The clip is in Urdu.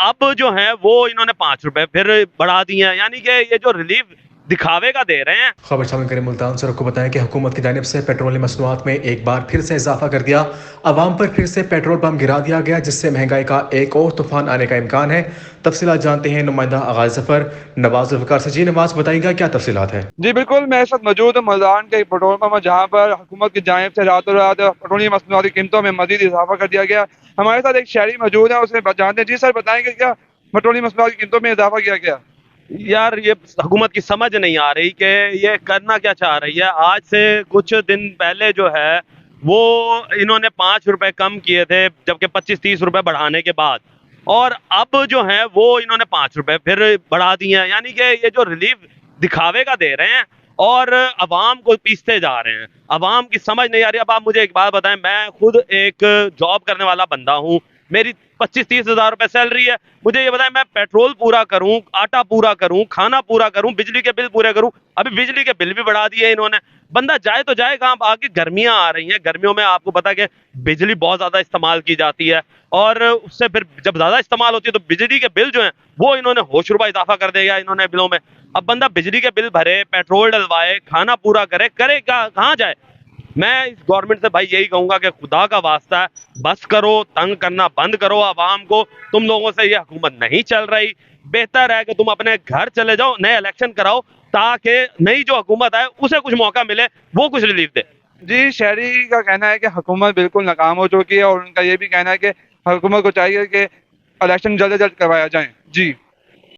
اب جو ہیں وہ انہوں نے 5 روپے پھر بڑھا دیے ہیں، یعنی کہ یہ جو ریلیف دکھاوے کا دے رہے ہیں۔ خبر شامل کریں ملتان سے، کو بتائیں کہ حکومت کی جانب سے پیٹرول مصنوعات میں ایک بار پھر سے اضافہ کر دیا، عوام پر پھر سے پیٹرول پمپ گرا دیا گیا، جس سے مہنگائی کا ایک اور طوفان آنے کا امکان ہے۔ تفصیلات جانتے ہیں نمائندہ آغاز ظفر نواز ذوالفقار سے۔ جی نواز، بتائیے گا کیا تفصیلات ہے؟ جی بالکل، میں اس وقت موجود ہوں ملتان کے پیٹرول پمپ میں، جہاں پر حکومت کی جانب سے راتوں رات پیٹرولیم مصنوعات کی قیمتوں میں مزید اضافہ کر دیا گیا۔ ہمارے ساتھ ایک شہری موجود ہے، اسے جانتے ہیں۔ جی سر، بتائیں کہ کیا پیٹرولیم مصنوعات کی قیمتوں میں اضافہ کیا گیا؟ یار یہ حکومت کی سمجھ نہیں آ رہی کہ یہ کرنا کیا چاہ رہی ہے۔ آج سے کچھ دن پہلے جو ہے وہ انہوں نے 5 روپے کم کیے تھے، جبکہ 25-30 روپے بڑھانے کے بعد، اور اب جو ہیں وہ انہوں نے 5 روپے پھر بڑھا دیے ہیں، یعنی کہ یہ جو ریلیف دکھاوے کا دے رہے ہیں اور عوام کو پیستے جا رہے ہیں۔ عوام کی سمجھ نہیں آ رہی۔ اب آپ مجھے ایک بات بتائیں، میں خود ایک جاب کرنے والا بندہ ہوں، میری 25-30 ہزار روپے سیلری ہے۔ مجھے یہ بتائیں، میں پیٹرول پورا کروں، آٹا پورا کروں، کھانا پورا کروں، بجلی کے بل پورے کروں، ابھی بجلی کے بل بھی بڑھا دیے انہوں نے۔ بندہ جائے تو جائے کہاں؟ آگے گرمیاں آ رہی ہیں، گرمیوں میں آپ کو پتا کہ بجلی بہت زیادہ استعمال کی جاتی ہے، اور اس سے پھر جب زیادہ استعمال ہوتی ہے تو بجلی کے بل جو ہیں وہ انہوں نے ہوش ربا اضافہ کر دیا انہوں نے بلوں میں۔ اب بندہ بجلی کے بل بھرے، پیٹرول ڈلوائے، کھانا پورا کرے کہاں جائے؟ میں اس گورنمنٹ سے بھائی یہی کہوں گا کہ خدا کا واسطہ ہے، بس کرو، تنگ کرنا بند کرو عوام کو۔ تم لوگوں سے یہ حکومت نہیں چل رہی، بہتر ہے کہ تم اپنے گھر چلے جاؤ، نئے الیکشن کراؤ، تاکہ نئی جو حکومت ہے اسے کچھ موقع ملے، وہ کچھ ریلیف دے۔ جی، شہری کا کہنا ہے کہ حکومت بالکل ناکام ہو چکی ہے، اور ان کا یہ بھی کہنا ہے کہ حکومت کو چاہیے کہ الیکشن جلد از جلد کروایا جائیں۔ جی